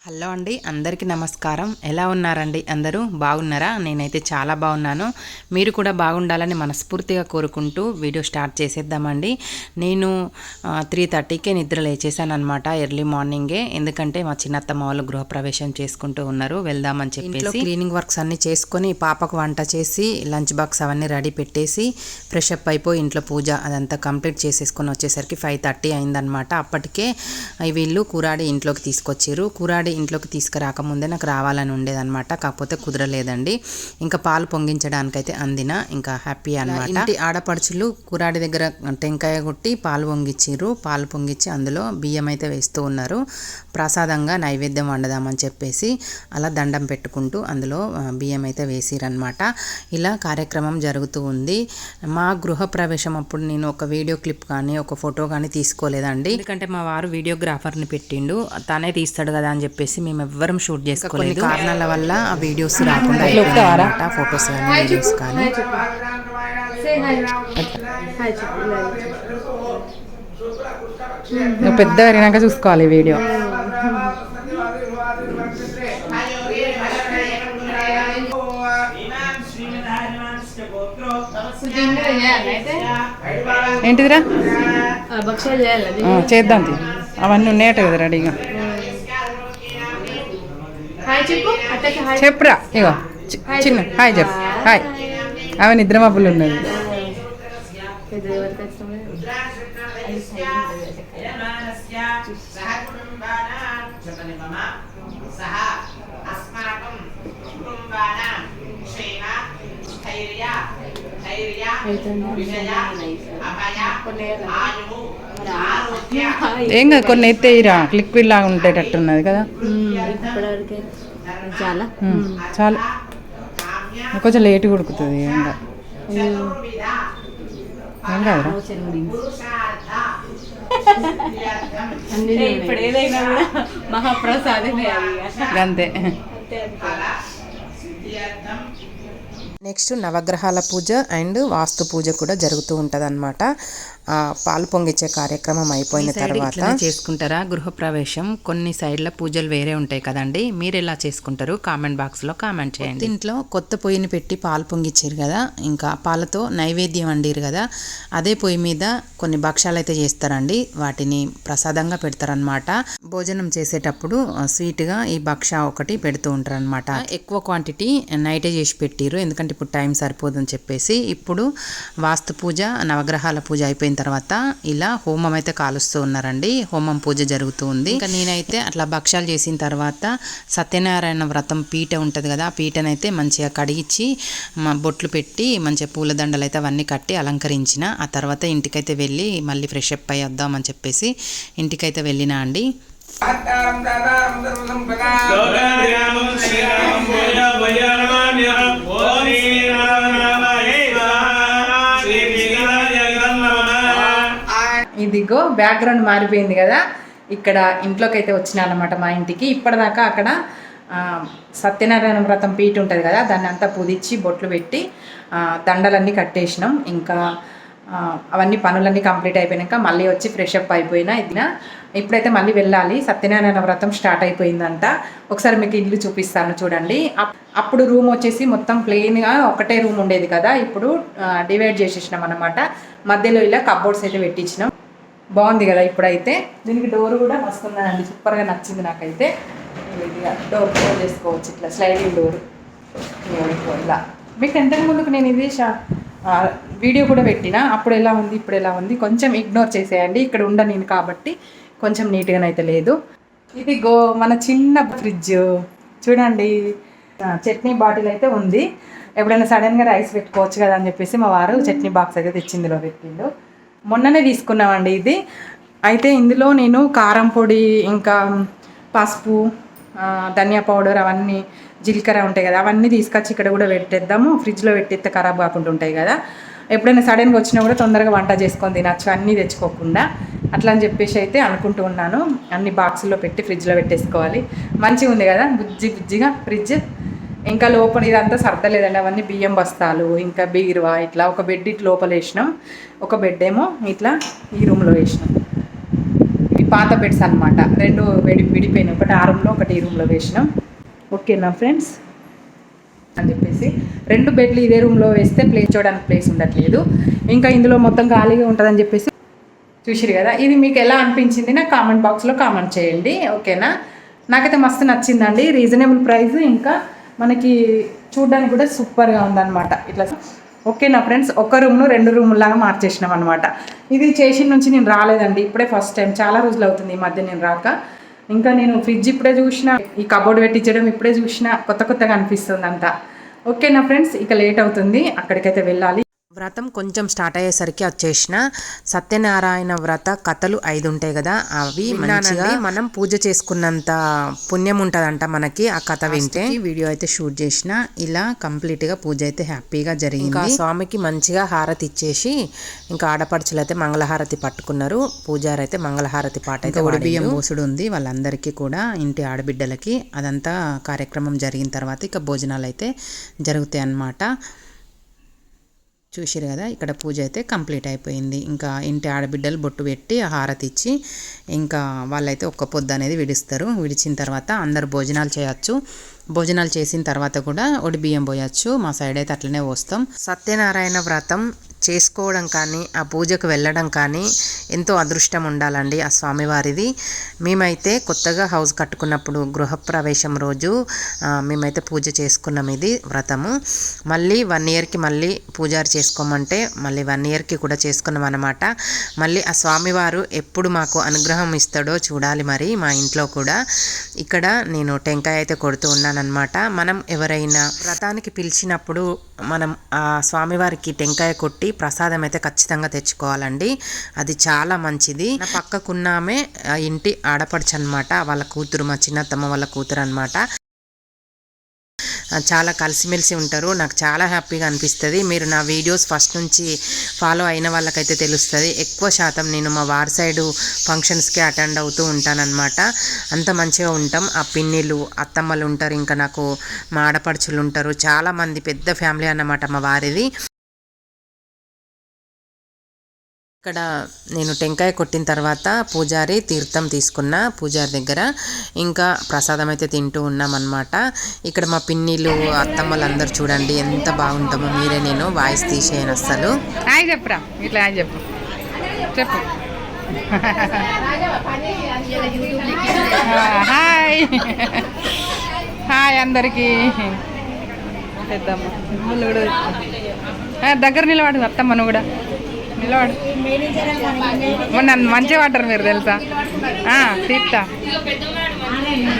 Hello అండి, అందరికీ నమస్కారం. ఎలా ఉన్నారండి? అందరూ బాగున్నారా? నేనైతే చాలా బాగున్నాను. మీరు కూడా బాగుండాలని మనస్ఫూర్తిగా కోరుకుంటూ వీడియో స్టార్ట్ చేసేద్దామండి. నేను 3:30కే నిద్ర లేచేసాను అనమాట, ఎర్లీ మార్నింగే. ఎందుకంటే మా చిన్నత్తమ్మ వాళ్ళు గృహప్రవేశం చేసుకుంటూ ఉన్నారు, వెళ్దామని చెప్పేసి క్లీనింగ్ వర్క్స్ అన్నీ చేసుకొని పాపకు వంట చేసి లంచ్ బాక్స్ అవన్నీ రెడీ పెట్టేసి ఫ్రెష్ అప్ అయిపోయి ఇంట్లో పూజ అదంతా కంప్లీట్ చేసేసుకొని వచ్చేసరికి 5:30 అయిందనమాట. అప్పటికే వీళ్ళు కూరాడి ఇంట్లోకి తీసుకొచ్చారు. కూరాడి ఇంట్లోకి తీసుకురాకముందే నాకు రావాలని ఉండేదన్నమాట, కాకపోతే కుదరలేదండి. ఇంకా పాలు పొంగించడానికైతే అందిన ఇంకా హ్యాపీ అనమాట. ఇంటి ఆడపడుచులు కూరాడి దగ్గర టెంకాయ కొట్టి పాలు పొంగిచ్చిర్రు. పాలు పొంగిచ్చి అందులో బియ్యం అయితే వేస్తూ ఉన్నారు. ప్రసాదంగా నైవేద్యం వండదామని చెప్పేసి అలా దండం పెట్టుకుంటూ అందులో బియ్యం అయితే వేసిరనమాట. ఇలా కార్యక్రమం జరుగుతూ ఉంది. మా గృహప్రవేశం అప్పుడు నేను ఒక వీడియో క్లిప్ కానీ ఒక ఫోటో కానీ తీసుకోలేదండి, ఎందుకంటే మా వారు వీడియోగ్రాఫర్ని పెట్టిండు, తనే తీస్తాడు కదా అని చెప్పేసి మేము ఎవ్వరం షూట్ చేసుకోలేదు. కారణాల వల్ల ఆ వీడియోస్ రాకుండా ఫొటోస్ కానీ వీడియోస్ కానీ. నువ్వు పెద్ద పెరిగినాక చూసుకోవాలి వీడియో. ఏంటిదిరా చేద్దాం, అవన్నీ ఉన్నాయట కదా రెడీగా. చెప్పురా, ఇగో చిన్న హాయ్ చెప్పు. హాయ్, ఆమె నిద్ర మబ్బులు ఉన్నది. ఏం కదా, కొన్ని ఎత్తేయిరా, లిక్విడ్ లాగా ఉండేటట్టున్నది కదా. చాలా కొంచెం లేట్ ఉడుకుతుంది. ఏం కాదురా, ఇప్పుడు ఏదైనా కూడా మహాప్రసాదమే అంతే. నెక్స్ట్ నవగ్రహాల పూజ అండ్ వాస్తు పూజ కూడా జరుగుతూ ఉంటుంది అనమాట. పాలు పొంగిచ్చే కార్యక్రమం అయిపోయిన తర్వాత చేసుకుంటారా గృహప్రవేశం? కొన్ని సైడ్ల పూజలు వేరే ఉంటాయి కదండి, మీరు ఎలా చేసుకుంటారు? కామెంట్ బాక్స్లో కామెంట్ చేయండి. ఇంట్లో కొత్త పొయ్యిని పెట్టి పాలు పొంగిచ్చారు కదా, ఇంకా పాలతో నైవేద్యం వండిరు కదా, అదే పొయ్యి మీద కొన్ని భక్షాలు అయితే చేస్తారండి. వాటిని ప్రసాదంగా పెడతారనమాట. భోజనం చేసేటప్పుడు స్వీట్గా ఈ భక్ష ఒకటి పెడుతూ ఉంటారు అనమాట. ఎక్కువ క్వాంటిటీ నైటే చేసి పెట్టిరు, ఎందుకంటే ఇప్పుడు టైం సరిపోదని చెప్పేసి. ఇప్పుడు వాస్తు పూజ నవగ్రహాల పూజ అయిపోయిన తర్వాత ఇలా హోమం అయితే కాలుస్తూ ఉన్నారండి. హోమం పూజ జరుగుతూ ఉంది. ఇంకా నేనైతే అట్లా భక్షాలు చేసిన తర్వాత సత్యనారాయణ వ్రతం పీట ఉంటుంది కదా, ఆ పీటనైతే మంచిగా కడిగించి బొట్లు పెట్టి మంచిగా పూలదండలు అయితే అవన్నీ కట్టి అలంకరించిన. ఆ తర్వాత ఇంటికైతే వెళ్ళి మళ్ళీ ఫ్రెష్ అప్ అయ్యి వద్దామని చెప్పేసి ఇంటికైతే వెళ్ళినా అండి. ఇదిగో బ్యాక్గ్రౌండ్ మారిపోయింది కదా, ఇక్కడ ఇంట్లోకి అయితే వచ్చినా అనమాట మా ఇంటికి. ఇప్పటిదాకా అక్కడ సత్యనారాయణ వ్రతం పీట ఉంటుంది కదా, దాన్ని అంతా పుదిచ్చి బొట్లు పెట్టి దండలన్నీ కట్టేసినాం. ఇంకా అవన్నీ పనులన్నీ కంప్లీట్ అయిపోయినాక మళ్ళీ వచ్చి ఫ్రెష్ అప్ అయిపోయినా. ఇప్పుడైతే మళ్ళీ వెళ్ళాలి, సత్యనారాయణ వ్రతం స్టార్ట్ అయిపోయిందంట. ఒకసారి మీకు ఇల్లు చూపిస్తాను చూడండి. అప్పుడు రూమ్ వచ్చేసి మొత్తం ప్లెయిన్గా ఒకటే రూమ్ ఉండేది కదా, ఇప్పుడు డివైడ్ చేసేసినాం అనమాట. మధ్యలో ఇలా కబోర్డ్స్ అయితే పెట్టించినాం. బాగుంది కదా. ఇప్పుడైతే దీనికి డోర్ కూడా వస్తుందండి, సూపర్గా నచ్చింది నాకైతే. డోర్ క్లోజ్ చేసుకోవచ్చు, ఇట్లా స్లైడింగ్ డోర్. ఇలా మీకు ఎంతకు ముందుకు నేను ఇది వీడియో కూడా పెట్టినా, అప్పుడు ఎలా ఉంది ఇప్పుడు ఎలా ఉంది కొంచెం ఇగ్నోర్ చేసేయండి. ఇక్కడ ఉండ నేను కాబట్టి కొంచెం నీట్గానైతే లేదు. ఇది మన చిన్న ఫ్రిడ్జ్ చూడండి, చట్నీ బాటిల్ అయితే ఉంది. ఎప్పుడైనా సడన్గా రైస్ పెట్టుకోవచ్చు కదా అని చెప్పేసి మా వారు చట్నీ బాక్స్ అయితే తెచ్చిందిలో పెట్టిండు. మొన్ననే తీసుకున్నామండి ఇది. అయితే ఇందులో నేను కారం పొడి, ఇంకా పసుపు, ధనియా పౌడర్, అవన్నీ జీలకర్ర ఉంటాయి కదా, అవన్నీ తీసుకొచ్చి ఇక్కడ కూడా పెట్టేద్దాము. ఫ్రిడ్జ్లో పెట్టేస్తే ఖరాబ్ కాకుండా ఉంటాయి కదా, ఎప్పుడైనా సడన్గా వచ్చినా కూడా తొందరగా వంట చేసుకొని తినచ్చు అన్నీ తెచ్చుకోకుండా. అట్లా అని చెప్పేసి అయితే అనుకుంటూ ఉన్నాను. అన్ని బాక్సుల్లో పెట్టి ఫ్రిడ్జ్లో పెట్టేసుకోవాలి. మంచిగా ఉంది కదా బుజ్జిగా ఫ్రిడ్జ్. ఇంకా లోపల ఇదంతా సర్దలేదండి, అవన్నీ బియ్యం బస్తాలు, ఇంకా బీరువా, ఇట్లా ఒక బెడ్ ఇట్లా లోపల వేసినాం, ఒక బెడ్ ఏమో ఇట్లా ఈ రూమ్లో వేసినాం. ఈ పాత బెడ్స్ అనమాట, రెండు విడిపోయినాయి, ఒకటి ఆ రూమ్లో ఒకటి ఈ రూమ్లో వేసినాం. ఓకేనా ఫ్రెండ్స్ అని చెప్పేసి 2 బెడ్లు ఇదే రూమ్లో వేస్తే చూడడానికి ప్లేస్ ఉండట్లేదు, ఇంకా ఇందులో మొత్తం ఖాళీగా ఉంటుందని చెప్పేసి చూసిరు కదా. ఇది మీకు ఎలా అనిపించింది నాకు కామెంట్ బాక్స్లో కామెంట్ చేయండి. ఓకేనా, నాకైతే మస్తు నచ్చిందండి. రీజనబుల్ ప్రైస్, ఇంకా మనకి చూడడానికి కూడా సూపర్గా ఉందన్నమాట ఇట్లా. ఓకేనా ఫ్రెండ్స్, ఒక రూమ్ను 2 రూముల్లాగా మార్చేసినాం అనమాట. ఇది చేసిన నుంచి నేను రాలేదండి, ఇప్పుడే ఫస్ట్ టైం, చాలా రోజులు అవుతుంది ఈ మధ్య నేను రాక. ఇంకా నేను ఫ్రిడ్జ్ ఇప్పుడే చూసిన, ఈ కబోర్డ్ పెట్టించడం ఇప్పుడే చూసిన, కొత్తగా అనిపిస్తుంది అంతా. ఓకేనా ఫ్రెండ్స్, ఇక లేట్ అవుతుంది, అక్కడికైతే వెళ్ళాలి. వ్రతం కొంచెం స్టార్ట్ అయ్యేసరికి వచ్చేసిన సత్యనారాయణ వ్రత కథలు 5 ఉంటాయి కదా, అవి మంచిగా మనం పూజ చేసుకున్నంత పుణ్యం ఉంటుందంట మనకి ఆ కథ వింటే. వీడియో అయితే షూట్ చేసిన, ఇలా కంప్లీట్గా పూజ అయితే హ్యాపీగా జరిగింది. ఇంకా స్వామికి మంచిగా హారతి ఇచ్చేసి, ఇంకా ఆడపడుచులు అయితే మంగళహారతి పట్టుకున్నారు, పూజారి అయితే మంగళహారతి పాట అయితే బియ్యం పోసుడు ఉంది వాళ్ళందరికీ కూడా, ఇంటి ఆడబిడ్డలకి. అదంతా కార్యక్రమం జరిగిన తర్వాత ఇక భోజనాలు అయితే జరుగుతాయి అన్నమాట. చూసిరు కదా, ఇక్కడ పూజ అయితే కంప్లీట్ అయిపోయింది. ఇంకా ఇంటి ఆడబిడ్డలు బొట్టు పెట్టి హారతి ఇచ్చి, ఇంకా వాళ్ళైతే ఒక్క పొద్దు అనేది విడిస్తారు. విడిచిన తర్వాత అందరు భోజనాలు చేయొచ్చు. భోజనాలు చేసిన తర్వాత కూడా ఒడి బియ్యం పోయచ్చు. మా సైడ్ అయితే అట్లనే పోస్తాం. సత్యనారాయణ వ్రతం చేసుకోవడం కానీ, ఆ పూజకు వెళ్ళడం కానీ ఎంతో అదృష్టం ఉండాలండి ఆ స్వామివారిది. మేమైతే కొత్తగా హౌస్ కట్టుకున్నప్పుడు గృహప్రవేశం రోజు మేమైతే పూజ చేసుకున్నాం ఇది వ్రతము. మళ్ళీ 1 ఇయర్కి మళ్ళీ పూజారి చేసుకోమంటే మళ్ళీ 1 ఇయర్కి కూడా చేసుకున్నాం అన్నమాట. మళ్ళీ ఆ స్వామివారు ఎప్పుడు మాకు అనుగ్రహం ఇస్తాడో చూడాలి మరి మా ఇంట్లో కూడా. ఇక్కడ నేను టెంకాయ అయితే కొడుతూ ఉన్నానన్నమాట. మనం ఎవరైనా వ్రతానికి పిలిచినప్పుడు మనం ఆ స్వామివారికి టెంకాయ కొట్టి ప్రసాదం అయితే ఖచ్చితంగా తెచ్చుకోవాలండి, అది చాలా మంచిది. నా పక్కకున్నామే ఇంటి ఆడపడుచు అనమాట, వాళ్ళ కూతురు, మా చిన్నత్తమ్మ వాళ్ళ కూతురు అనమాట. చాలా కలిసిమెలిసి ఉంటారు, నాకు చాలా హ్యాపీగా అనిపిస్తుంది. మీరు నా వీడియోస్ ఫస్ట్ నుంచి ఫాలో అయిన వాళ్ళకైతే తెలుస్తుంది. ఎక్కువ శాతం నేను మా వారి సైడు ఫంక్షన్స్కి అటెండ్ అవుతూ ఉంటానన్నమాట. అంత మంచిగా ఉంటాం. ఆ పిన్నిలు, అత్తమ్మలు ఉంటారు, ఇంకా నాకు మా ఆడపడుచులు ఉంటారు, చాలామంది, పెద్ద ఫ్యామిలీ అన్నమాట మా వారిది. ఇక్కడ నేను టెంకాయ కొట్టిన తర్వాత పూజారి తీర్థం తీసుకున్న పూజారి దగ్గర, ఇంకా ప్రసాదం అయితే తింటూ ఉన్నామన్నమాట. ఇక్కడ మా పిన్నిలు, అత్తమ్మలు అందరు చూడండి ఎంత బాగుంటామో. మీరే, నేను వాయిస్ తీసేయను అస్సలు. హాయ్ చెప్పురా, ఇట్లా హాయ్ చెప్పు, చెప్పు హాయ్ హాయ్ అందరికీ. పెద్దమ్మ దగ్గర నిలబడు, అత్తమ్మను కూడా నిలబడు. మొన్న మంచిగా పడ్డారు మీరు తెలుసా.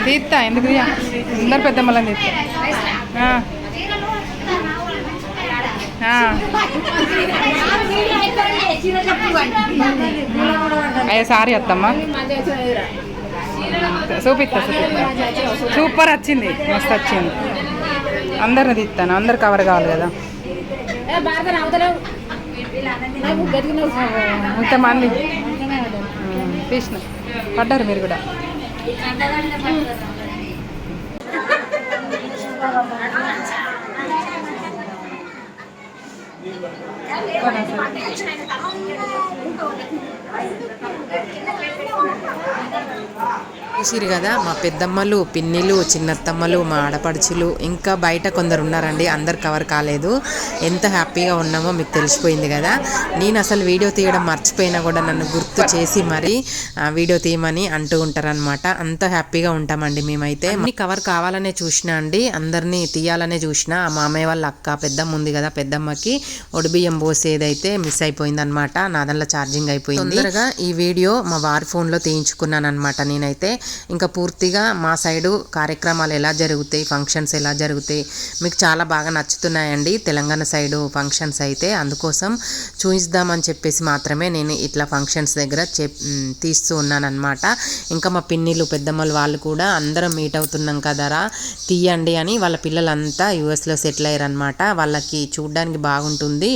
తీస్తా ఎందుకు అందరు పెద్దమ్మలని తీస్తా. అయ్యో సారీ అత్తమ్మ, చూపిస్తా. సూపర్ వచ్చింది, మస్తు వచ్చింది. అందరిని తీస్తాను, అందరు కవర్ కావాలి కదా. ఇంతమంది తీసిన పడ్డారు మీరు కూడా. చూసిరు కదా, మా పెద్దమ్మలు, పిన్నిలు, చిన్నత్తమ్మలు, మా ఆడపడుచులు, ఇంకా బయట కొందరు ఉన్నారండి, అందరు కవర్ కాలేదు. ఎంత హ్యాపీగా ఉన్నామో మీకు తెలిసిపోయింది కదా. నేను అసలు వీడియో తీయడం మర్చిపోయినా కూడా నన్ను గుర్తు చేసి మరి వీడియో తీయమని అంటూ ఉంటారనమాట. అంత హ్యాపీగా ఉంటామండి మేమైతే. అన్ని కవర్ కావాలనే చూసినా అండి, అందరినీ తీయాలనే చూసినా. ఆ మామయ్య వాళ్ళ అక్క పెద్దమ్మ ఉంది కదా, పెద్దమ్మకి ఒడిబియ్యం పోసేదైతే మిస్ అయిపోయింది అనమాట. నా దాంట్లో ఛార్జింగ్ అయిపోయింది. తొందరగా ఈ వీడియో మా వారి ఫోన్లో తీయించుకున్నాను అనమాట నేనైతే. ఇంకా పూర్తిగా మా సైడు కార్యక్రమాలు ఎలా జరుగుతాయి, ఫంక్షన్స్ ఎలా జరుగుతాయి మీకు చాలా బాగా నచ్చుతున్నాయండి తెలంగాణ సైడు ఫంక్షన్స్ అయితే. అందుకోసం చూయిద్దామని చెప్పేసి మాత్రమే నేను ఇట్లా ఫంక్షన్స్ దగ్గర తీస్తూ ఉన్నానన్నమాట. ఇంకా మా పిన్నిలు, పెద్దమ్మలు వాళ్ళు కూడా అందరం మీట్ అవుతున్నాం కదరా తీయండి అని వాళ్ళ పిల్లలంతా యూఎస్లో సెటిల్ అయ్యారనమాట. వాళ్ళకి చూడడానికి బాగుంటుంది,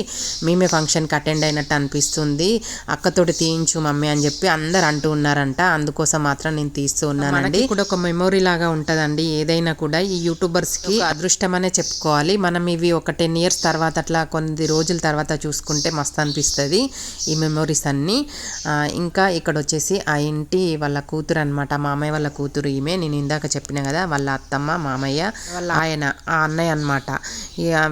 మేమే ఫంక్షన్కి అటెండ్ అయినట్టు అనిపిస్తుంది, అక్కతోటి తీయించు మమ్మీ అని చెప్పి అందరు అంటూ ఉన్నారంట. అందుకోసం మాత్రం నేను తీస్తూ చేస్తూ ఉన్నానండి. కూడా ఒక మెమొరీ లాగా ఉంటుందండి ఏదైనా కూడా. ఈ యూట్యూబర్స్కి అదృష్టం అనే చెప్పుకోవాలి. మనం ఇవి ఒక 10 years తర్వాత అట్లా కొన్ని రోజుల తర్వాత చూసుకుంటే మస్తు అనిపిస్తుంది ఈ మెమొరీస్ అన్నీ. ఇంకా ఇక్కడ వచ్చేసి ఆ ఇంటి వాళ్ళ కూతురు అనమాట, మామయ్య వాళ్ళ కూతురు ఈమె. నేను ఇందాక చెప్పిన కదా వాళ్ళ అత్తమ్మ మామయ్య వాళ్ళ ఆయన ఆ అన్నయ్య అనమాట.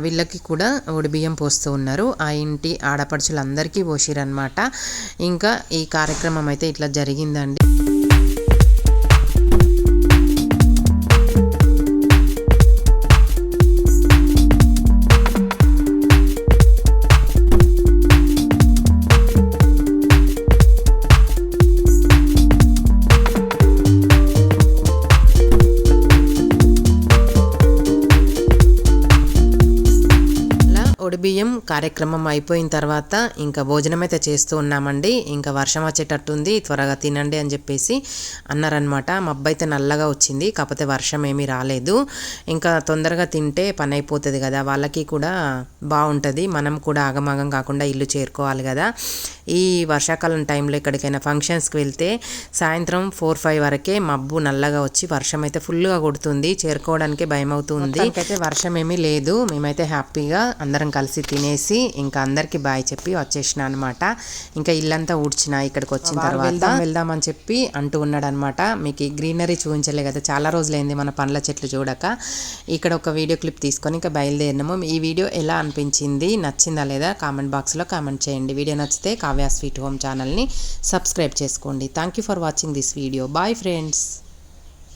వీళ్ళకి కూడా ఒడి బియ్యం పోస్తూ ఉన్నారు. ఆ ఇంటి ఆడపడుచులందరికీ పోసిరనమాట. ఇంకా ఈ కార్యక్రమం అయితే ఇట్లా జరిగిందండి. ఒడిబియ్యం కార్యక్రమం అయిపోయిన తర్వాత ఇంకా భోజనం అయితే చేస్తూ ఉన్నామండి. ఇంకా వర్షం వచ్చేటట్టుంది, త్వరగా తినండి అని చెప్పేసి అన్నారనమాట. మబ్బు అయితే నల్లగా వచ్చింది, కాకపోతే వర్షం ఏమీ రాలేదు. ఇంకా తొందరగా తింటే పని అయిపోతుంది కదా, వాళ్ళకి కూడా బాగుంటుంది. మనం కూడా ఆగమాగం కాకుండా ఇల్లు చేరుకోవాలి కదా. ఈ వర్షాకాలం టైంలో ఎక్కడికైనా ఫంక్షన్స్కి వెళ్తే సాయంత్రం 4-5 వరకే మబ్బు నల్లగా వచ్చి వర్షం అయితే ఫుల్గా కొడుతుంది, చేరుకోవడానికి భయం అవుతుంది. అయితే వర్షం ఏమీ లేదు. మేమైతే హ్యాపీగా అందరం కలిసి తినేసి ఇంకా అందరికి బాయ్ చెప్పి వచ్చేసిన అనమాట. ఇంకా ఇల్లంతా ఊడ్చిన ఇక్కడికి వచ్చిన తర్వాత వెళ్దామని చెప్పి అంటూ ఉన్నాడు అనమాట. మీకు ఈ గ్రీనరీ చూపించలే కదా, చాలా రోజులైంది మన పండ్ల చెట్లు చూడక. ఇక్కడ ఒక వీడియో క్లిప్ తీసుకొని ఇంకా బయలుదేరినాము. ఈ వీడియో ఎలా అనిపించింది, నచ్చిందా లేదా కామెంట్ బాక్స్లో కామెంట్ చేయండి. వీడియో నచ్చితే కావ్య స్వీట్ హోమ్ ఛానల్ని సబ్స్క్రైబ్ చేసుకోండి. Thank you for watching this video. Bye friends.